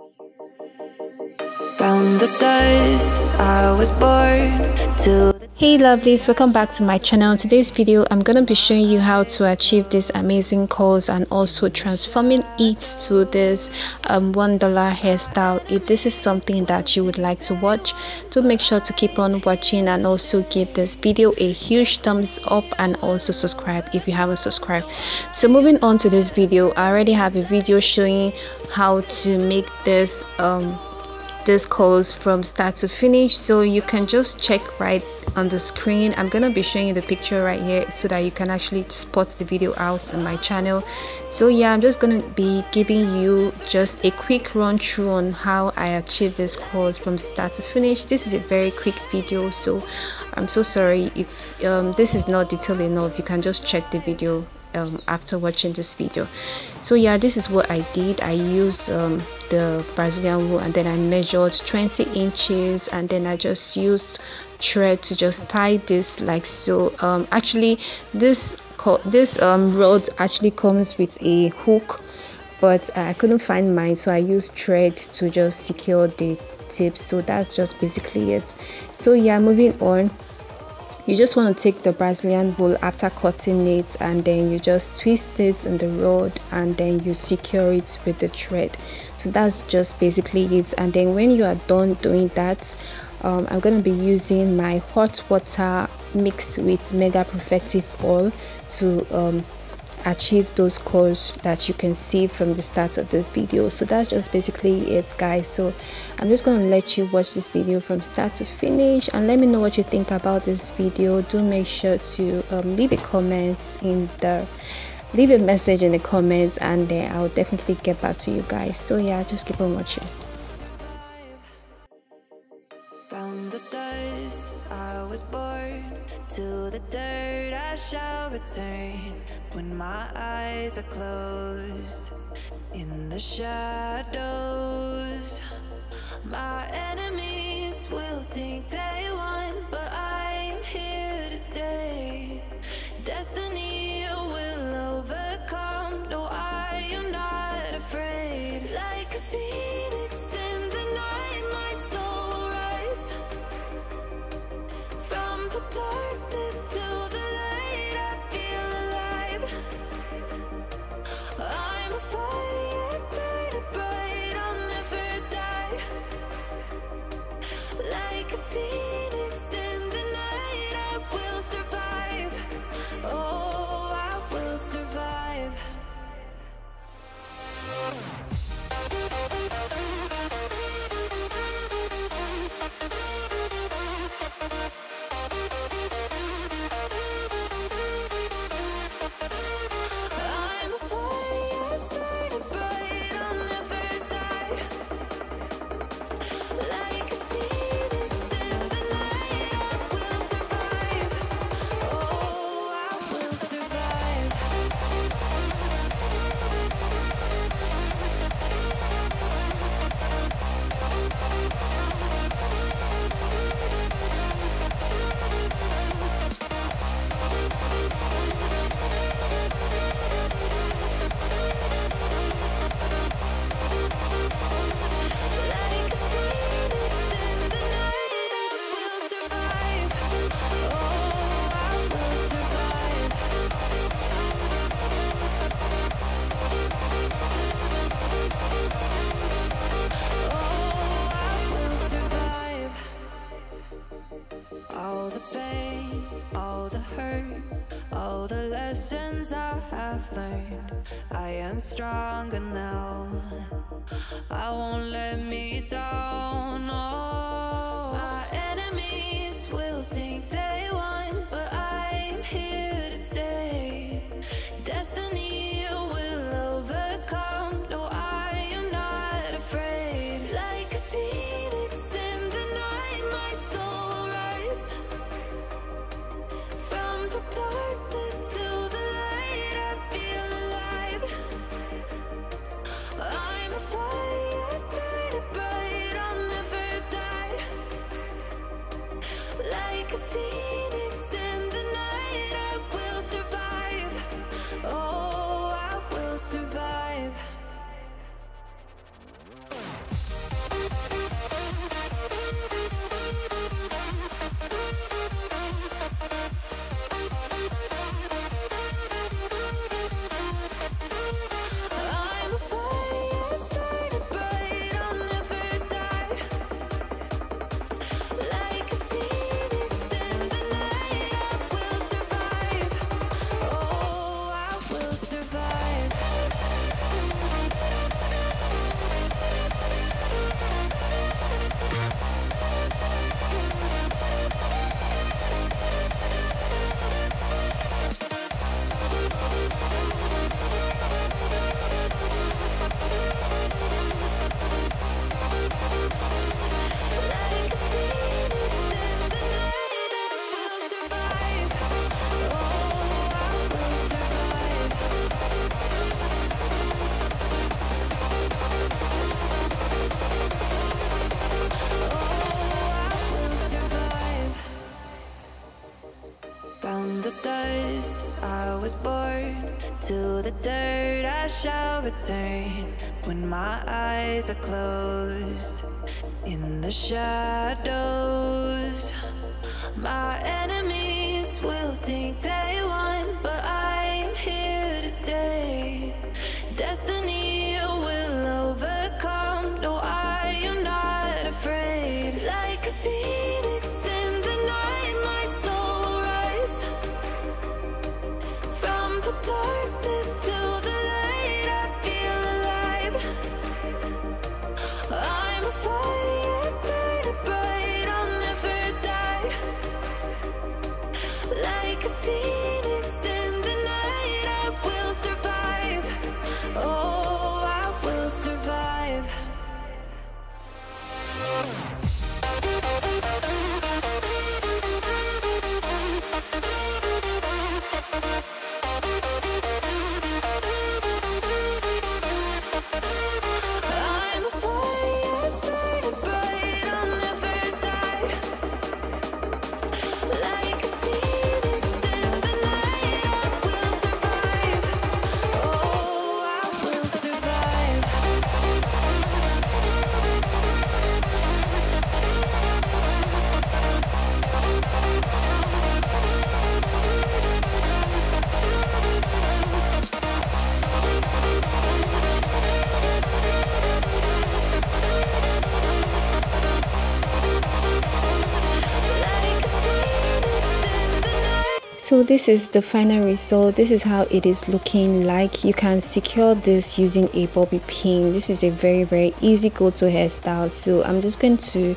From the dust I was born to. Hey lovelies, welcome back to my channel. In today's video I'm going to be showing you how to achieve these amazing curls and also transforming it to this $1 hairstyle. If this is something that you would like to watch, do make sure to keep on watching and also give this video a huge thumbs up and also subscribe if you haven't subscribed. So moving on to this video, I already have a video showing how to make this curls from start to finish, so you can just check right on the screen. I'm gonna be showing you the picture right here so that you can actually spot the video out on my channel. So yeah, I'm just gonna be giving you just a quick run through on how I achieve this curls from start to finish. This is a very quick video, so I'm so sorry if this is not detailed enough. You can just check the video after watching this video. So yeah, this is what I did. I used the Brazilian wool, and then I measured 20 inches, and then I just used thread to just tie this like so. Actually this rod actually comes with a hook, but I couldn't find mine, so I used thread to just secure the tips. So that's just basically it. So yeah, moving on, you just want to take the Brazilian wool after cutting it, and then you just twist it on the rod, and then you secure it with the thread. So that's just basically it. And then when you are done doing that, I'm going to be using my hot water mixed with mega protective oil to achieve those curls that you can see from the start of the video. So that's just basically it, guys. So I'm just going to let you watch this video from start to finish and let me know what you think about this video. Do make sure to leave a message in the comments, and then I'll definitely get back to you guys. So yeah, just keep on watching. From the dust I was born, to the dirt I shall return. When my eyes are closed in the shadows, my enemies will think they won, but I'm here to stay. Destiny will overcome. No, I am not afraid. Like a phoenix in the night, my soul rise. From the darkness to the light, I feel alive. I'm a fire, burning bright, I'll never die. Like a phoenix in the night, I will survive. Oh, I will survive. I'm a fire, burning bright, I'll never die. Like a phoenix in the night, I will survive. Oh, I will survive. Like a phoenix in the night, I will survive. Oh, I will survive. Oh, I will survive. All the pain, all the hurt, all the lessons I have learned, I am stronger now. I won't let me down. Oh, my enemies will think they won, but I'm here to stay. Destiny will overcome. No, I am not afraid. Like a phoenix in the night, my soul rise. From the darkness to the light, I feel alive. I'm a fire, burning bright, shall return when my eyes are closed. In the shadows, my enemies will think they won, but I am here to stay. Destiny will overcome. No, I am not afraid. Like a phoenix in the night, my soul will rise. From the darkness to the light, I feel alive. I'm a fire, burning bright, I'll never die. Like a phoenix in the night, I will survive. Oh, I will survive. I'm a fire, burning bright, I'll never die. Like a phoenix in the night, I will survive. Oh, I will survive. So this is the final result. This is how it is looking like. You can secure this using a bobby pin. This is a very easy go-to hairstyle. So I'm just going to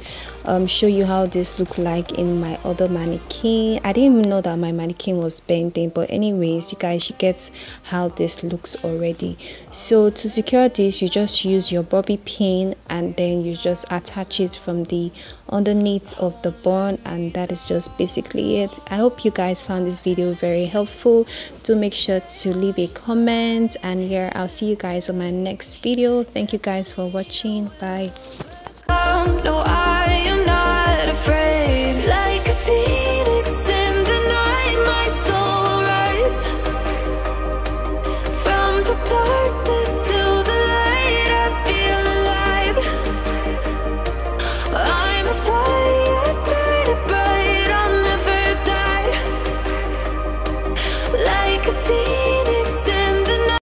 show you how this looked like in my other mannequin. I didn't even know that my mannequin was bending, but anyways, you guys should get how this looks already. So to secure this, you just use your bobby pin and then you just attach it from the underneath of the bun, and that is just basically it. I hope you guys found this video very helpful. Do make sure to leave a comment, and here I'll see you guys on my next video. Thank you guys for watching. Bye. No,